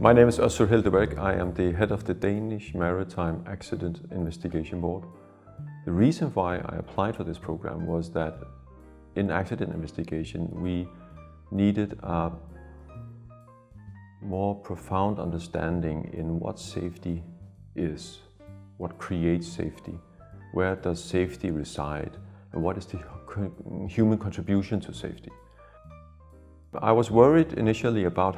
My name is Øssur Hilduberg. I am the head of the Danish Maritime Accident Investigation Board. The reason why I applied for this program was that in accident investigation we needed a more profound understanding in what safety is, what creates safety, where does safety reside, and what is the human contribution to safety. I was worried initially about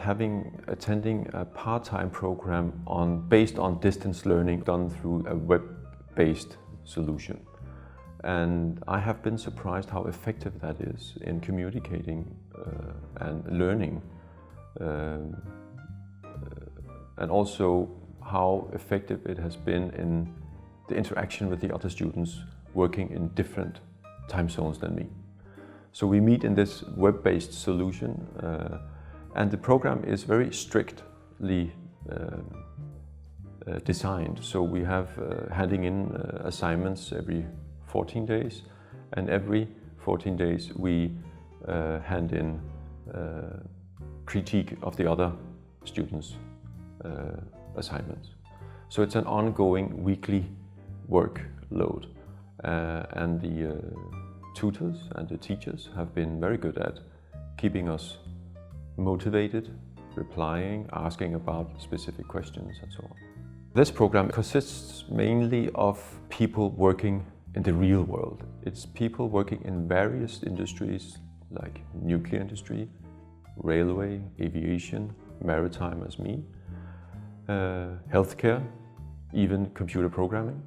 attending a part-time program based on distance learning done through a web-based solution. And I have been surprised how effective that is in communicating and learning, and also how effective it has been in the interaction with the other students working in different time zones than me. So we meet in this web-based solution, and the program is very strictly designed. So we have handing in assignments every 14 days, and every 14 days we hand in critique of the other students' assignments. So it's an ongoing weekly workload, and the tutors and the teachers have been very good at keeping us motivated, replying, asking about specific questions and so on. This program consists mainly of people working in the real world. It's people working in various industries like nuclear industry, railway, aviation, maritime as me, healthcare, even computer programming.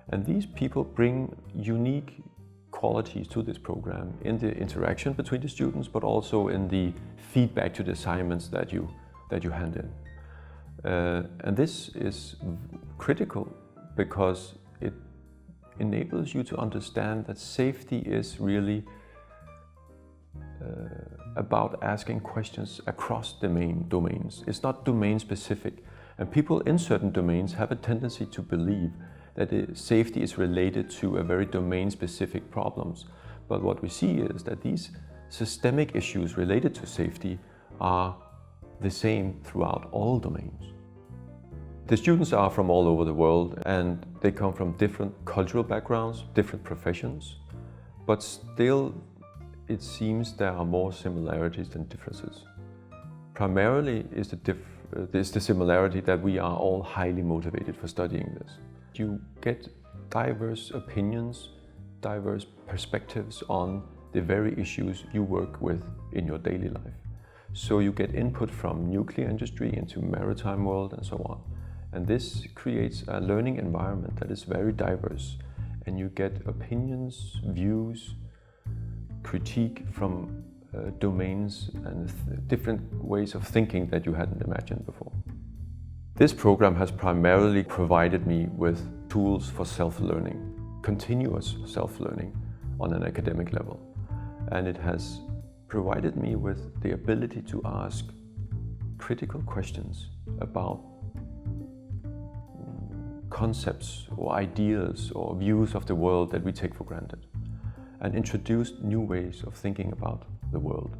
And these people bring unique qualities to this program in the interaction between the students, but also in the feedback to the assignments that you hand in. And this is critical because it enables you to understand that safety is really about asking questions across domains. It's not domain specific, and people in certain domains have a tendency to believe that safety is related to a very domain-specific problems. But what we see is that these systemic issues related to safety are the same throughout all domains. The students are from all over the world, and they come from different cultural backgrounds, different professions, but still it seems there are more similarities than differences. Primarily is the similarity that we are all highly motivated for studying this. You get diverse opinions, diverse perspectives on the very issues you work with in your daily life. So you get input from nuclear industry into maritime world and so on. And this creates a learning environment that is very diverse. And you get opinions, views, critique from domains and different ways of thinking that you hadn't imagined before. This program has primarily provided me with tools for self-learning, continuous self-learning on an academic level. And it has provided me with the ability to ask critical questions about concepts or ideas or views of the world that we take for granted, and introduced new ways of thinking about the world.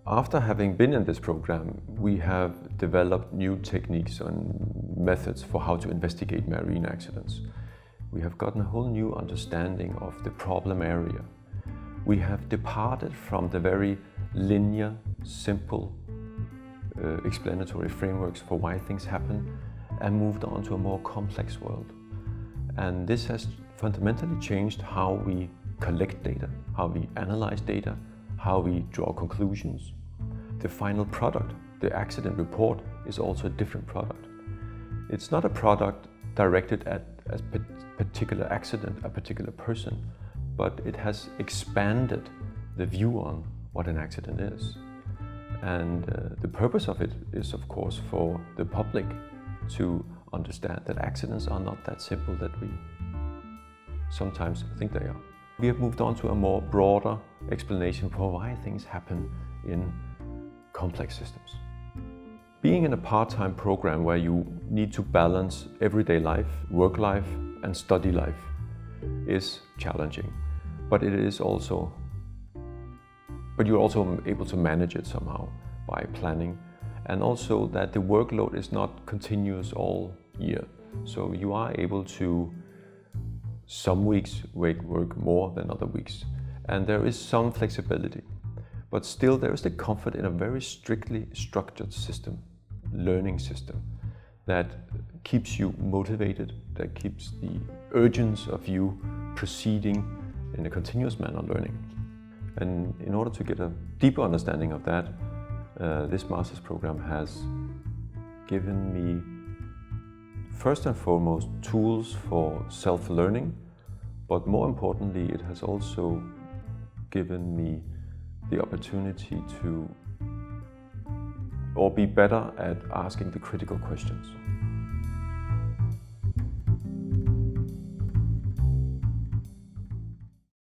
After having been in this program, we have developed new techniques and methods for how to investigate marine accidents. We have gotten a whole new understanding of the problem area. We have departed from the very linear, simple, explanatory frameworks for why things happen and moved on to a more complex world. And this has fundamentally changed how we collect data, how we analyze data, how we draw conclusions. The final product, the accident report, is also a different product. It's not a product directed at a particular accident, a particular person, but it has expanded the view on what an accident is. And the purpose of it is, of course, for the public to understand that accidents are not that simple that we sometimes think they are. We have moved on to a more broader explanation for why things happen in complex systems. Being in a part-time program where you need to balance everyday life, work life, and study life is challenging, but you're also able to manage it somehow by planning and also that the workload is not continuous all year. So you are able to some weeks work more than other weeks, and there is some flexibility, but still there is the comfort in a very strictly structured system, learning system, that keeps you motivated, that keeps the urgency of you proceeding in a continuous manner learning. And in order to get a deeper understanding of that, this master's program has given me first and foremost tools for self-learning, but more importantly it has also given me the opportunity to be better at asking the critical questions.